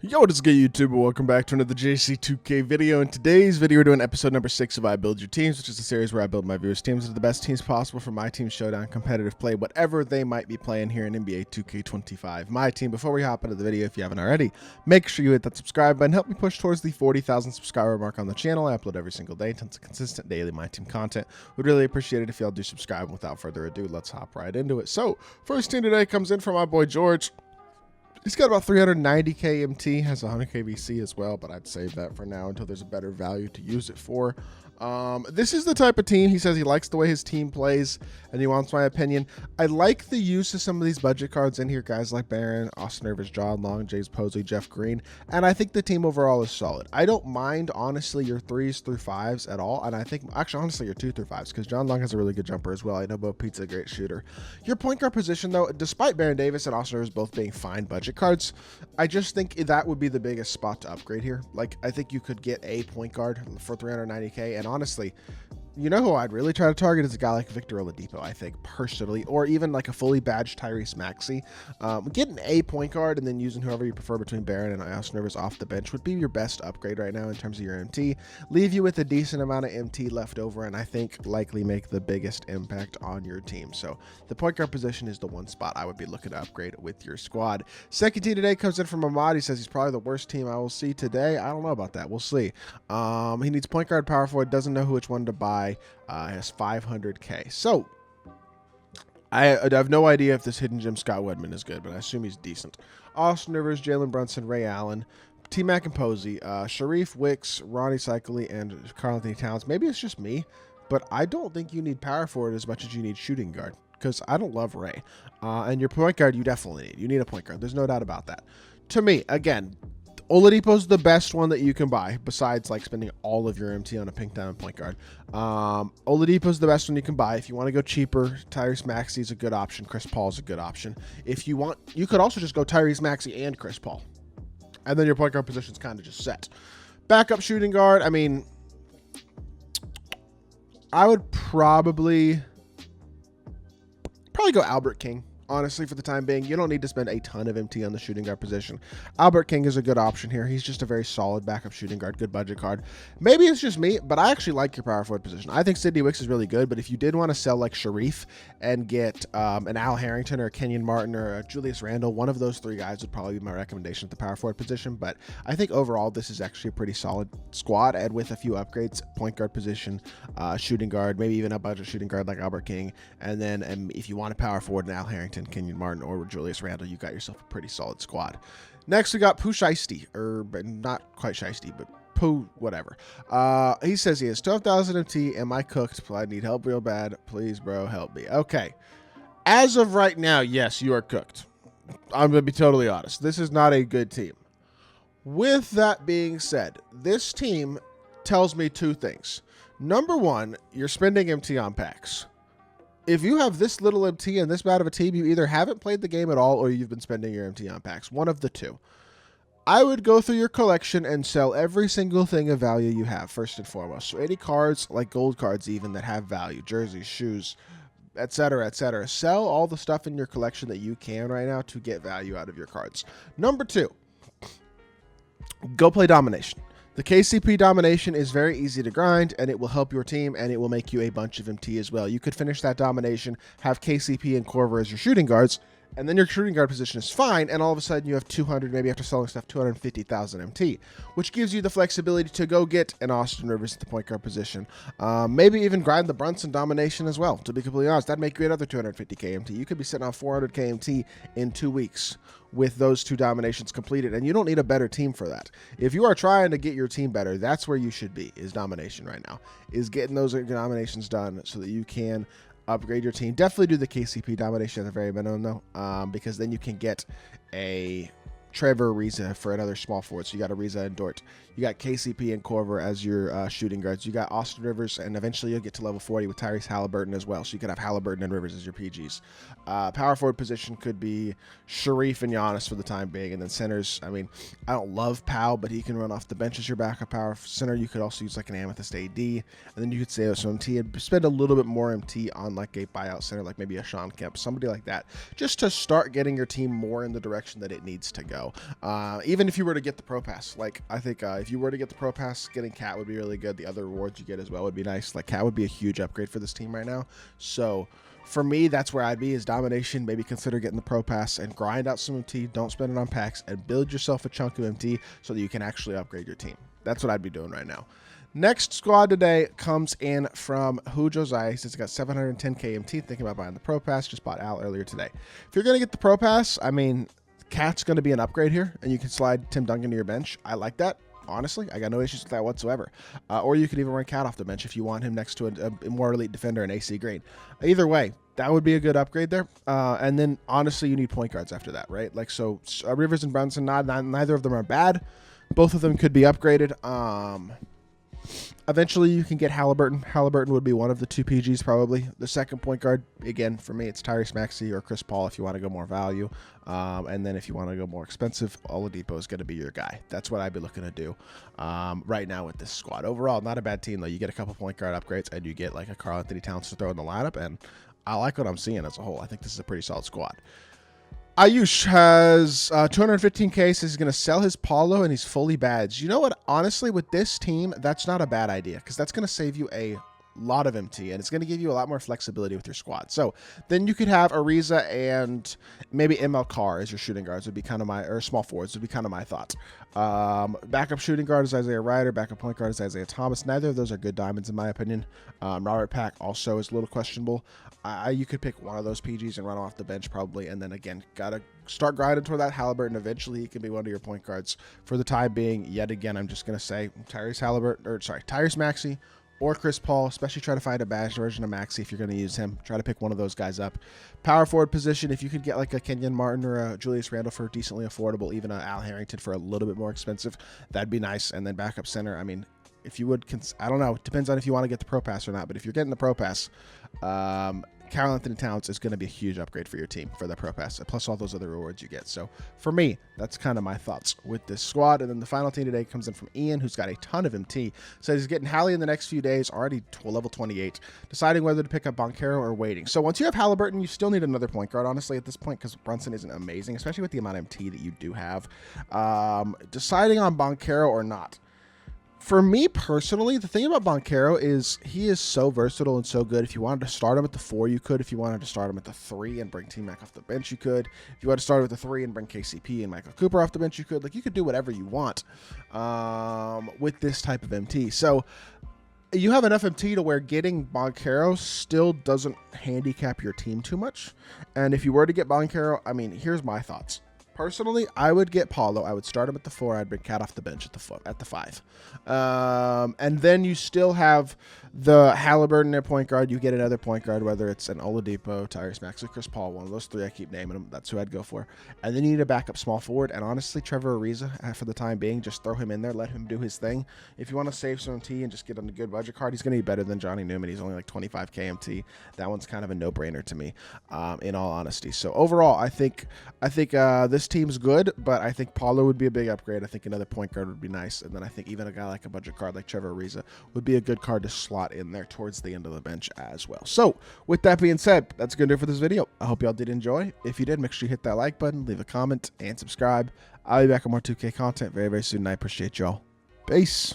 Yo, what is good, YouTube? Welcome back to another JC2K video. In today's video, we're doing episode number 6 of I Build Your Teams, which is a series where I build my viewers' teams into the best teams possible for my team showdown, competitive play, whatever they might be playing here in NBA 2K25 MyTEAM. Before we hop into the video, if you haven't already, make sure you hit that subscribe button. Help me push towards the 40,000 subscriber mark on the channel. I upload every single day, tons of consistent daily MyTEAM content. Would really appreciate it if y'all do subscribe. And without further ado, let's hop right into it. So, first team today comes in from my boy George. He's got about 390k MT, has 100k VC as well, but I'd save that for now until there's a better value to use it for. This is the type of team, he says he likes the way his team plays, and he wants my opinion. I like the use of some of these budget cards in here, guys like Barron, Austin Rivers, John Long, James Posey, Jeff Green, and I think the team overall is solid. I don't mind, honestly, your 3s through 5s at all, and I think, actually, honestly, your 2 through 5s, because John Long has a really good jumper as well. I know Bo Pete's a great shooter. Your point guard position, though, despite Baron Davis and Austin Rivers both being fine budget cards, I just think that would be the biggest spot to upgrade here. Like, I think you could get a point guard for 390k, and honestly, you know who I'd really try to target is a guy like Victor Oladipo, I think, personally, or even like a fully badged Tyrese Maxey. Getting a point guard and then using whoever you prefer between Barron and Austin Rivers off the bench would be your best upgrade right now in terms of your MT. Leave you with a decent amount of MT left over, and I think likely make the biggest impact on your team. So the point guard position is the one spot I would be looking to upgrade with your squad. Second team today comes in from Ahmad. He says he's probably the worst team I will see today. I don't know about that. We'll see. He needs point guard, power forward, doesn't know which one to buy. Has 500k. So I have no idea if this hidden gem Scott Wedman is good, but I assume he's decent. Austin Rivers, Jalen Brunson, Ray Allen, T-Mac and Posey, Sharif Wicks, Ronnie Cycli, and Karl Anthony Towns. Maybe it's just me, but I don't think you need power forward as much as you need shooting guard, because I don't love Ray. And your point guard, you definitely need. You need a point guard. There's no doubt about that. To me, again, Oladipo's the best one that you can buy, besides like spending all of your MT on a pink diamond point guard. Oladipo's the best one you can buy. If you want to go cheaper, Tyrese Maxey is a good option. Chris Paul's a good option. If you want, you could also just go Tyrese Maxey and Chris Paul, and then your point guard position's kind of just set. Backup shooting guard, I mean, I would probably go Albert King. Honestly, for the time being, you don't need to spend a ton of MT on the shooting guard position. Albert King is a good option here. He's just a very solid backup shooting guard, good budget card. Maybe it's just me, but I actually like your power forward position. I think Sidney Wicks is really good, but if you did want to sell like Sharif and get an Al Harrington or a Kenyon Martin or a Julius Randle, one of those three guys would probably be my recommendation at the power forward position. But I think overall, this is actually a pretty solid squad, and with a few upgrades, point guard position, shooting guard, maybe even a budget shooting guard like Albert King, and then if you want a power forward, an Al Harrington, Kenyon Martin, or Julius Randle, you got yourself a pretty solid squad. Next, we got Pooh Shiesty, or not quite Shiesty, but Pooh, whatever. He says he has 12,000 MT. Am I cooked? I need help real bad. Please, bro, help me. Okay. As of right now, yes, you are cooked. I'm going to be totally honest. This is not a good team. With that being said, this team tells me two things. Number one, you're spending MT on packs. If you have this little MT and this bad of a team, you either haven't played the game at all or you've been spending your MT on packs. One of the two. I would go through your collection and sell every single thing of value you have, first and foremost. So any cards, like gold cards even, that have value, jerseys, shoes, etc., etc. Sell all the stuff in your collection that you can right now to get value out of your cards. Number two, go play Domination. The KCP Domination is very easy to grind, and it will help your team, and it will make you a bunch of MT as well. You could finish that Domination, have KCP and Korver as your shooting guards, and then your shooting guard position is fine, and all of a sudden you have 200, maybe after selling stuff, 250,000 MT, which gives you the flexibility to go get an Austin Rivers at the point guard position. Maybe even grind the Brunson Domination as well, to be completely honest. That'd make you another 250k MT. You could be sitting on 400k MT in 2 weeks with those two dominations completed, and you don't need a better team for that. If you are trying to get your team better, that's where you should be, is domination right now, is getting those dominations done so that you can upgrade your team. Definitely do the KCP domination at the very minimum, though, because then you can get a Trevor Ariza for another small forward. So you got Ariza and Dort. You got KCP and Korver as your shooting guards. You got Austin Rivers, and eventually you'll get to level 40 with Tyrese Halliburton as well. So you could have Halliburton and Rivers as your PGs. Power forward position could be Sharif and Giannis for the time being. And then centers, I mean, I don't love Powell, but he can run off the bench as your backup power center. You could also use like an Amethyst AD. And then you could save some MT and spend a little bit more MT on like a buyout center, like maybe a Sean Kemp, somebody like that, just to start getting your team more in the direction that it needs to go. go. Even if you were to get the Pro Pass, like I think if you were to get the Pro Pass, getting Cat would be really good. The other rewards you get as well would be nice. Like Cat would be a huge upgrade for this team right now. So for me, that's where I'd be, is domination. Maybe consider getting the Pro Pass and grind out some MT. Don't spend it on packs and build yourself a chunk of MT so that you can actually upgrade your team. That's what I'd be doing right now. Next squad today comes in from Who Josiah. He says he's got 710k MT, thinking about buying the Pro Pass. Just bought Al earlier today. If you're going to get the Pro Pass, I mean, Cat's going to be an upgrade here, and you can slide Tim Duncan to your bench. I like that. Honestly, I got no issues with that whatsoever. Or you could even run Cat off the bench if you want him next to a more elite defender in AC grade. Either way, that would be a good upgrade there. And then, honestly, you need point guards after that, right? Like, so Rivers and Brunson, neither of them are bad. Both of them could be upgraded. Eventually, you can get Halliburton. Halliburton would be one of the two PGs probably. The second point guard, again, for me, it's Tyrese Maxey or Chris Paul if you want to go more value. And then if you want to go more expensive, Oladipo is going to be your guy. That's what I'd be looking to do right now with this squad. Overall, not a bad team, though. You get a couple point guard upgrades, and you get like a Karl Anthony Towns to throw in the lineup, and I like what I'm seeing as a whole. I think this is a pretty solid squad. Ayush has 215k, says he's going to sell his Paulo, and he's fully badged. You know what? Honestly, with this team, that's not a bad idea, because that's going to save you a lot of MT, and it's going to give you a lot more flexibility with your squad. So then you could have Ariza and maybe ML Carr as your shooting guards would be kind of my, or small forwards would be kind of my thoughts. Backup shooting guard is Isaiah Ryder. Backup point guard is Isaiah Thomas. Neither of those are good diamonds in my opinion. Robert Pack also is a little questionable. You could pick one of those PGs and run off the bench probably, and then again, gotta start grinding toward that Halliburton. Eventually, he can be one of your point guards. For the time being, yet again, I'm just gonna say Tyrese Maxey or Chris Paul, especially try to find a badged version of Maxey if you're going to use him. Try to pick one of those guys up. Power forward position, if you could get like a Kenyon Martin or a Julius Randle for decently affordable, even a Al Harrington for a little bit more expensive, that'd be nice. And then backup center, I mean, if you would, I don't know, it depends on if you want to get the Pro Pass or not, but if you're getting the Pro Pass, Karl Anthony Towns is going to be a huge upgrade for your team for the Pro Pass, plus all those other rewards you get. So for me, that's kind of my thoughts with this squad. And then the final team today comes in from Ian, who's got a ton of MT. So he's getting Hallie in the next few days, already to level 28, deciding whether to pick up Boncaro or waiting. So once you have Halliburton, you still need another point guard, honestly, at this point, because Brunson isn't amazing, especially with the amount of MT that you do have. Deciding on Boncaro or not. For me personally, the thing about Boncaro is he is so versatile and so good. If you wanted to start him at the 4, you could. If you wanted to start him at the 3 and bring T-Mac off the bench, you could. If you wanted to start with the 3 and bring KCP and Michael Cooper off the bench, you could. Like, you could do whatever you want with this type of MT. So you have enough MT to where getting Boncaro still doesn't handicap your team too much. And if you were to get Boncaro, I mean, here's my thoughts. Personally, I would get Paulo. I would start him at the 4. I'd bring Cat off the bench at the 5. And then you still have the Halliburton at point guard. You get another point guard, whether it's an Oladipo, Tyrese Maxey, Chris Paul, one of those 3. I keep naming them. That's who I'd go for. And then you need a backup small forward. And honestly, Trevor Ariza, for the time being, just throw him in there. Let him do his thing. If you want to save some MT and just get on a good budget card, he's going to be better than Johnny Newman. He's only like 25k MT. That one's kind of a no-brainer to me, in all honesty. So overall, I think this team's good, but I think Paulo would be a big upgrade. I think another point guard would be nice. And then I think even a guy like a budget card like Trevor Ariza would be a good card to slot in there towards the end of the bench as well. So with that being said, that's going to do it for this video. I hope y'all did enjoy. If you did, make sure you hit that like button, leave a comment, and subscribe. I'll be back with more 2K content very, very soon, and I appreciate y'all. Peace.